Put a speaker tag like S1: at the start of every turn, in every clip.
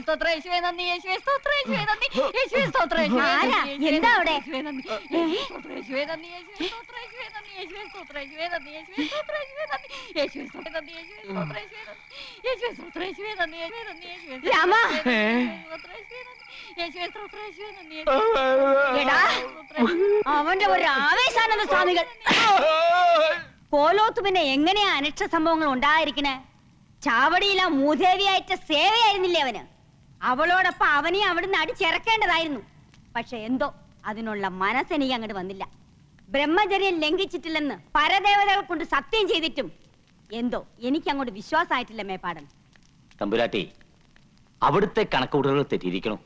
S1: സ്തോത്രം, യേശുവേ നന്ദി, യേശുവേ സ്തോത്രം, യേശുവേ നന്ദി, യേശുവേ സ്തോത്രം,
S2: എന്താ അവിടെ?
S1: യേശുവേ നന്ദി, യേശുവേ നന്ദി, യേശുവേ സ്തോത്രം, യേശുവേ നന്ദി, യേശുവേ സ്തോത്രം, യേശുവേ നന്ദി, യേശുവേ സ്തോത്രം, യേശുവേ നന്ദി, യേശുവേ സ്തോത്രം, നന്ദി, യേശുവേ സ്തോത്രം, യേശുവേ സ്തോത്രം, യേശുവേ നന്ദി, യേശുവേ നന്ദി, യേശുവേ
S2: രാമ
S1: യേശുവേ സ്തോത്രം, യേശുവേ നന്ദി,
S2: എടാ അവന്റെ ഒരു ആവേശാനന്ദ സ്വാമികൾ. കോലോത്ത് പിന്നെ എങ്ങനെയാ അനിഷ്ട സംഭവങ്ങൾ ഉണ്ടായിരിക്കണേ? ചാവടിയില മൂദേവിയായിട്ട് സേവയായിരുന്നില്ലേ അവന്? അവളോടൊപ്പം അവനെ അവിടുന്ന് അടിച്ചിറക്കേണ്ടതായിരുന്നു. പക്ഷെ എന്തോ അതിനുള്ള മനസ്സെനിക്ക് അങ്ങോട്ട് വന്നില്ല. ബ്രഹ്മചര്യം ലംഘിച്ചിട്ടില്ലെന്ന് പരദേവതകൾ കൊണ്ട് സത്യം ചെയ്തിട്ടും എന്തോ എനിക്ക് അങ്ങോട്ട് വിശ്വാസമായിട്ടില്ല മേപ്പാടൻ.
S3: തമ്പുരാട്ടി, അവിടുത്തെ കണക്കുകൂട്ടലുകൾ തെറ്റിയിരിക്കണു.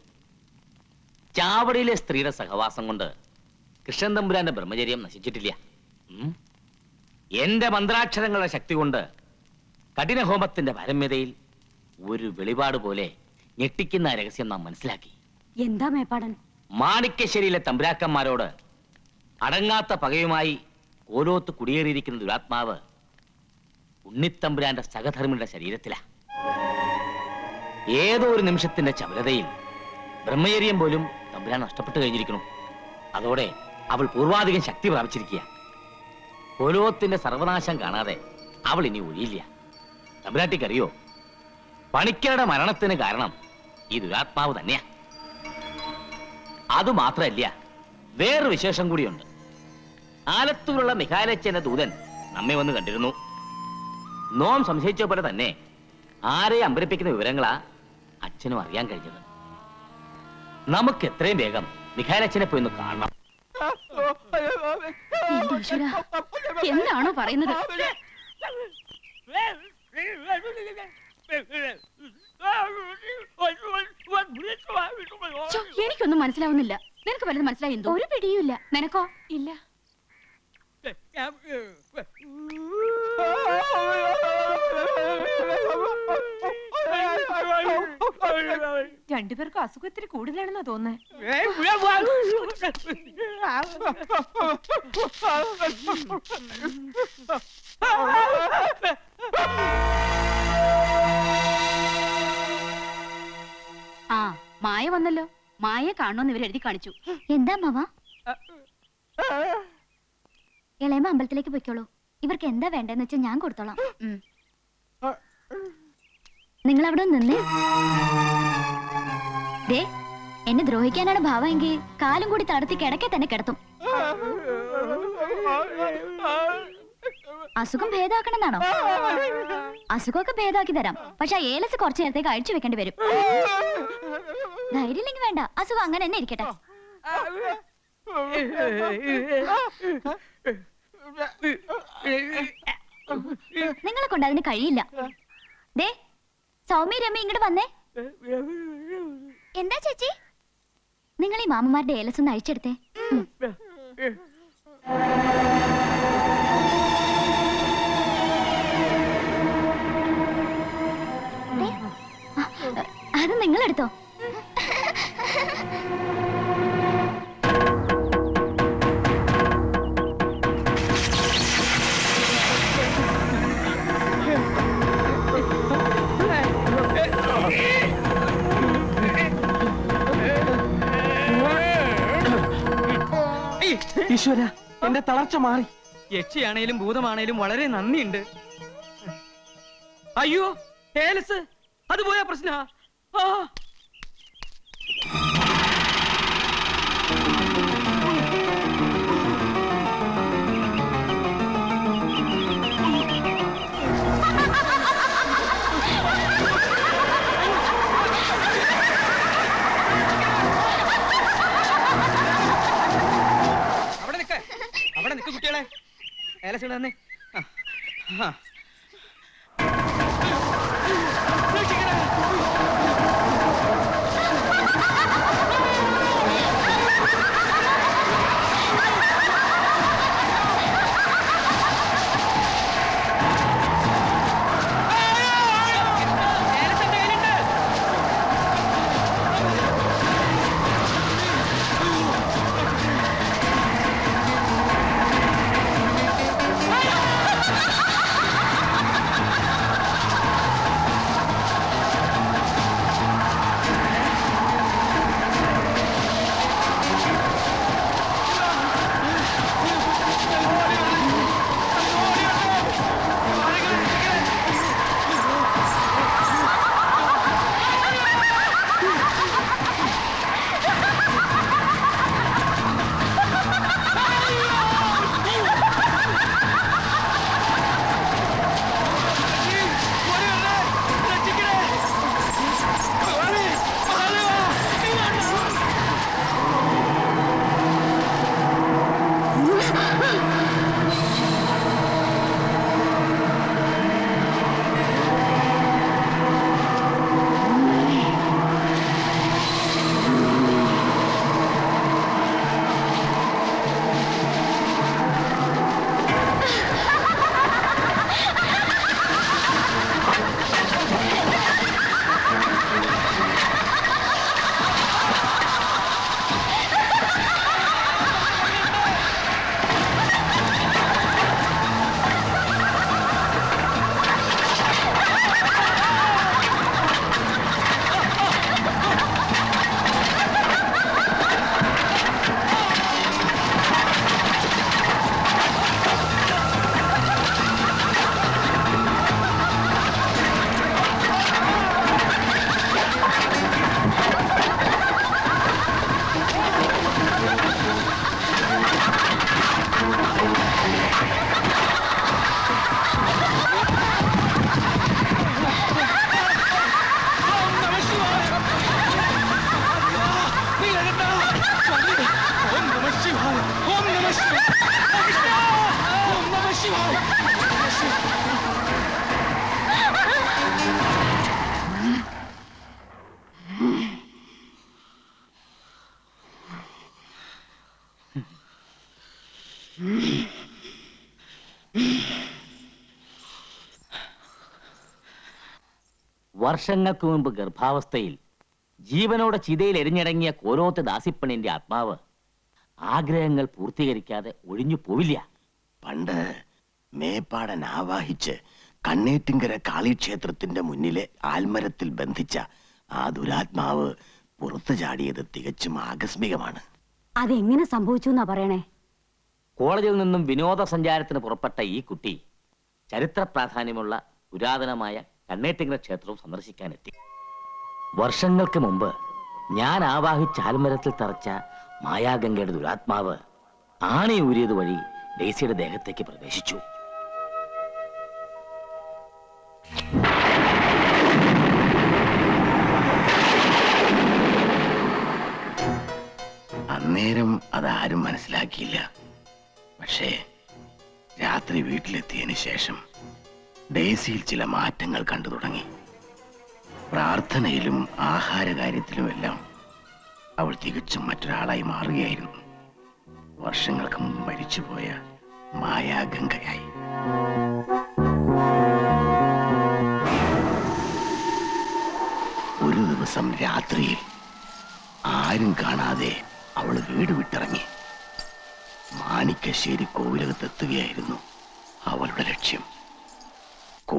S3: ചാവടിയിലെ സ്ത്രീയുടെ സഹവാസം കൊണ്ട് കൃഷ്ണൻ തമ്പുരാന്റെ ബ്രഹ്മചര്യം നശിച്ചിട്ടില്ല. എന്റെ മന്ത്രാക്ഷരങ്ങളുടെ ശക്തി കൊണ്ട് കഠിനഹോമത്തിന്റെ പരമ്യതയിൽ ഒരു വെളിപാട് പോലെ ഞെട്ടിക്കുന്ന രഹസ്യം നാം മനസ്സിലാക്കി.
S2: എന്താ മേപ്പാടൻ?
S3: മാണിക്യശ്ശേരിയിലെ തമ്പുരാക്കന്മാരോട് അടങ്ങാത്ത പകയുമായി കോലോത്ത് കുടിയേറിയിരിക്കുന്ന ദുരാത്മാവ് ഉണ്ണിത്തമ്പുരാന്റെ സഹധർമ്മിയുടെ ശരീരത്തിലാ. ഏതോ ഒരു നിമിഷത്തിന്റെ ചപലതയിൽ ബ്രഹ്മചര്യം പോലും തമ്പുരാൻ നഷ്ടപ്പെട്ടു കഴിഞ്ഞിരിക്കുന്നു. അതോടെ അവൾ പൂർവാധികം ശക്തി പ്രാപിച്ചിരിക്കുക. കോലോത്തിന്റെ സർവനാശം കാണാതെ അവൾ ഇനി ഒഴിയില്ല. തമ്പുരാട്ടിക്കറിയോ, പണിക്കരുടെ മരണത്തിന് കാരണം ഈ ദുരാത്മാവ് തന്നെയാ. അതുമാത്രമല്ല, വേറൊരു വിശേഷം കൂടിയുണ്ട്. ആലത്തൂരുള്ള മിഖാലച്ചന്റെ ദൂതൻ നമ്മെ വന്ന് കണ്ടിരുന്നു. നോം സംശയിച്ച പോലെ തന്നെ ആരെ അമ്പരിപ്പിക്കുന്ന വിവരങ്ങളാ അച്ഛനും അറിയാൻ കഴിഞ്ഞത്. നമുക്ക് എത്രയും വേഗം മിഖാലച്ചനെ പോയി ഒന്ന് കാണണം.
S1: എന്താണോ പറയുന്നത്? എനിക്കൊന്നും മനസ്സിലാവുന്നില്ല. നിനക്ക് വലുത് മനസ്സിലായി? എന്തോ ഒരു പിടിയുമില്ല. നിനക്കോ? ഇല്ല.
S4: രണ്ടുപേർക്കും അസുഖത്തിന് കൂടുതലാണെന്നാ തോന്നുന്നേ.
S1: ആ, മായ വന്നല്ലോ. മായയെ കാണുമെന്ന് ഇവർ എഴുതി കാണിച്ചു.
S5: എന്താ മാവാ? ഇളയമ്മ അമ്പലത്തിലേക്ക് പോയിക്കോളൂ. ഇവർക്ക് എന്താ വേണ്ടെന്ന് വെച്ചാൽ ഞാൻ കൊടുത്തോളാം. നിങ്ങൾ അവിടെ നിന്നേ. ദേ, എന്നെ ദ്രോഹിക്കാനാണ് ഭാവമെങ്കിൽ കാലും കൂടി തടത്തി കിടക്കെ തന്നെ കിടത്തും. അസുഖം ഭേദാക്കണമെന്നാണോ? അസുഖമൊക്കെ ഭേദാക്കി തരാം. പക്ഷെ ആ ഏലസ് കുറച്ചു നേരത്തേക്ക് അഴിച്ചു വെക്കേണ്ടി വരും. ധൈര്യമില്ലെങ്കിൽ വേണ്ട, അസുഖം അങ്ങനെ തന്നെ ഇരിക്കട്ടെ. നിങ്ങളെ കൊണ്ട് അതിന് കഴിയില്ല. ദേ, സൗമ്യ രമ്യ ഇങ്ങോട്ട് വന്നേ. എന്താ ചേച്ചി? നിങ്ങൾ ഈ മാമന്മാരുടെ ഏലസ് ഒന്ന് അഴിച്ചെടുത്തേ. അത് നിങ്ങളെടുത്തോ.
S6: ഈശ്വര, എന്റെ തളർച്ച മാറി.
S7: യക്ഷിയാണേലും ഭൂതമാണേലും വളരെ നന്ദിയുണ്ട്. അയ്യോ, ഏലസ് അത് പോയാ പ്രശ്ന. അവിടെ നിൽക്ക് കുട്ടികളെ. ഏലസ് ഇവിടെ തന്നെ.
S3: വർഷങ്ങൾക്ക് മുമ്പ് ഗർഭാവസ്ഥയിൽ ജീവനോടെ ചിതയിൽ എരിഞ്ഞടങ്ങിയ കോലോത്ത് ദാസിപ്പണിന്റെ ആത്മാവ് ആഗ്രഹങ്ങൾ പൂർത്തീകരിക്കാതെ ഒഴിഞ്ഞു പോവില്ല.
S8: പണ്ട് മേപ്പാടൻ ആവാഹിച്ച് കണ്ണേറ്റിങ്കര കാളിക്ഷേത്രത്തിന്റെ മുന്നിലെ ആൽമരത്തിൽ ബന്ധിച്ച ആ ദുരാത്മാവ് പുറത്തു ചാടിയത് തികച്ചും ആകസ്മികമാണ്.
S2: അതെങ്ങനെ സംഭവിച്ചു എന്നാ പറയണേ?
S3: കോളേജിൽ നിന്നും വിനോദസഞ്ചാരത്തിന് പുറപ്പെട്ട ഈ കുട്ടി ചരിത്ര പ്രാധാന്യമുള്ള പുരാതനമായ കണ്ണേറ്റിങ്കര ക്ഷേത്രവും സന്ദർശിക്കാനെത്തി. വർഷങ്ങൾക്ക് മുമ്പ് ഞാൻ ആവാഹിച്ച ആൽമരത്തിൽ തറച്ച മായാഗംഗയുടെ ദുരാത്മാവ് ആണി ഊരിയത് വഴി ഡെയ്സിയുടെ ദേഹത്തേക്ക് പ്രവേശിച്ചു.
S8: അന്നേരം അതാരും മനസ്സിലാക്കിയില്ല. പക്ഷേ രാത്രി വീട്ടിലെത്തിയതിനു ശേഷം ഡെയ്സിയിൽ ചില മാറ്റങ്ങൾ കണ്ടു തുടങ്ങി. പ്രാർത്ഥനയിലും ആഹാരകാര്യത്തിലുമെല്ലാം അവൾ തികച്ചും മറ്റൊരാളായി മാറുകയായിരുന്നു. വർഷങ്ങൾക്ക് മുമ്പ് മരിച്ചുപോയ മായാഗംഗയായി. ഒരു ദിവസം രാത്രിയിൽ ആരും കാണാതെ അവൾ വീട് വിട്ടിറങ്ങി. മാണിക്കശ്ശേരി കോവിലകത്തെത്തുകയായിരുന്നു അവളുടെ ലക്ഷ്യം.